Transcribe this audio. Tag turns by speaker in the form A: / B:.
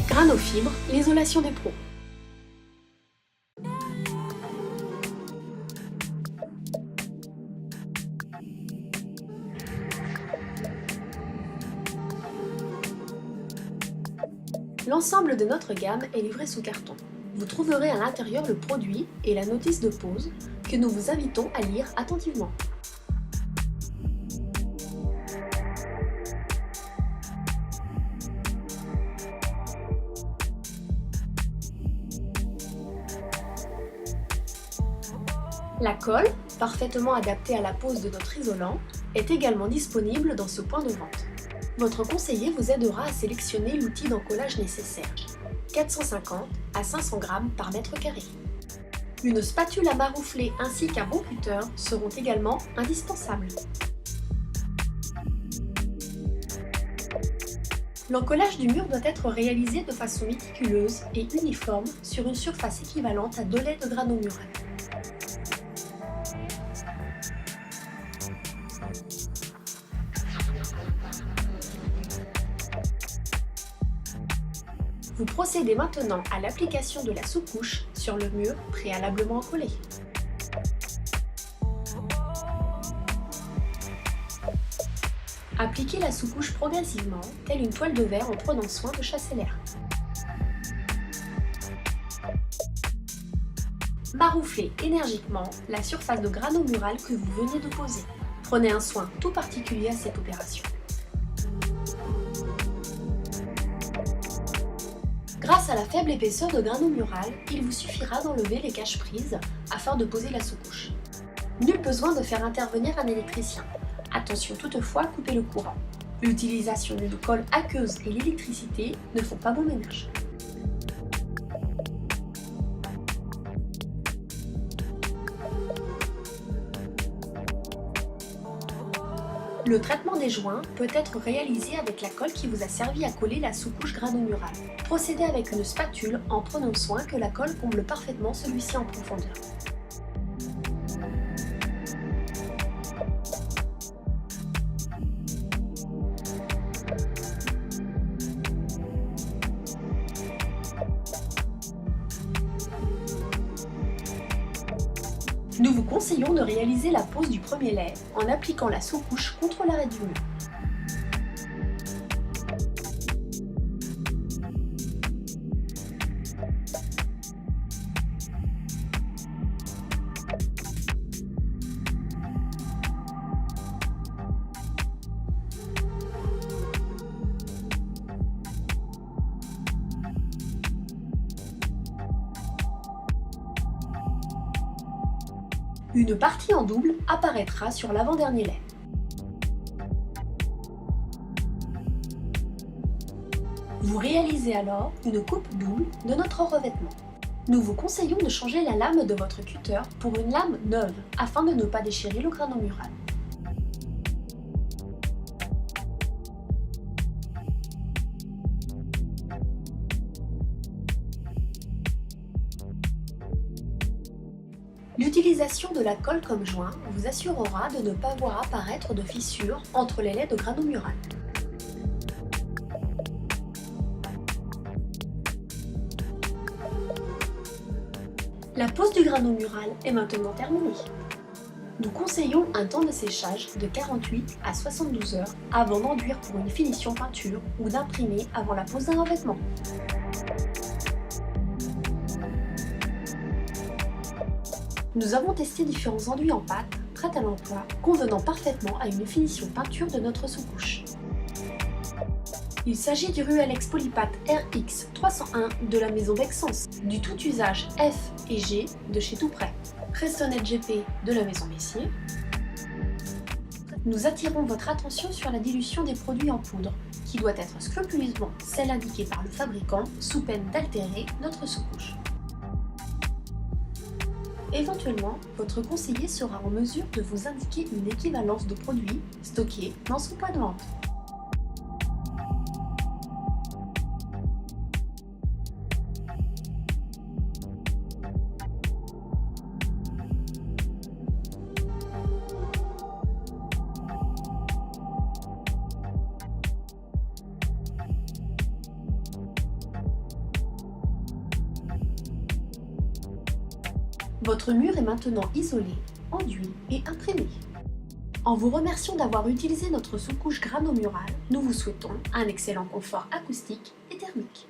A: Granofibre, l'isolation des pros. L'ensemble de notre gamme est livré sous carton. Vous trouverez à l'intérieur le produit et la notice de pause que nous vous invitons à lire attentivement. La colle, parfaitement adaptée à la pose de notre isolant, est également disponible dans ce point de vente. Votre conseiller vous aidera à sélectionner l'outil d'encollage nécessaire, 450 à 500 g par mètre carré. Une spatule à maroufler ainsi qu'un bon cutter seront également indispensables. L'encollage du mur doit être réalisé de façon méticuleuse et uniforme sur une surface équivalente à 2 laits de grano mural. Vous procédez maintenant à l'application de la sous-couche sur le mur préalablement collé. Appliquez la sous-couche progressivement, telle une toile de verre en prenant soin de chasser l'air. Marouflez énergiquement la surface de grano mural que vous venez de poser. Prenez un soin tout particulier à cette opération. Grâce à la faible épaisseur de grano mural, il vous suffira d'enlever les caches-prises afin de poser la sous-couche. Nul besoin de faire intervenir un électricien. Attention toutefois à couper le courant. L'utilisation d'une colle aqueuse et l'électricité ne font pas bon ménage. Le traitement des joints peut être réalisé avec la colle qui vous a servi à coller la sous-couche grano mural. Procédez avec une spatule en prenant soin que la colle comble parfaitement celui-ci en profondeur. Nous vous conseillons de réaliser la pose du premier lait en appliquant la sous-couche contre l'arrêt du mur. Une partie en double apparaîtra sur l'avant-dernier lait. Vous réalisez alors une coupe double de notre revêtement. Nous vous conseillons de changer la lame de votre cutter pour une lame neuve afin de ne pas déchirer le grano mural. L'utilisation de la colle comme joint vous assurera de ne pas voir apparaître de fissures entre les laits de grano mural. La pose du grano mural est maintenant terminée. Nous conseillons un temps de séchage de 48 à 72 heures avant d'enduire pour une finition peinture ou d'imprimer avant la pose d'un revêtement. Nous avons testé différents enduits en pâte, prêts à l'emploi, convenant parfaitement à une finition peinture de notre sous-couche. Il s'agit du Ruellex Polypat RX 301 de la maison Vexence, du tout usage F et G de chez Toutprêt, Prestonnet GP de la maison Messier. Nous attirons votre attention sur la dilution des produits en poudre, qui doit être scrupuleusement celle indiquée par le fabricant sous peine d'altérer notre sous-couche. Éventuellement, votre conseiller sera en mesure de vous indiquer une équivalence de produits stockés dans son point de vente. Votre mur est maintenant isolé, enduit et imprimé. En vous remerciant d'avoir utilisé notre sous-couche grano-murale, nous vous souhaitons un excellent confort acoustique et thermique.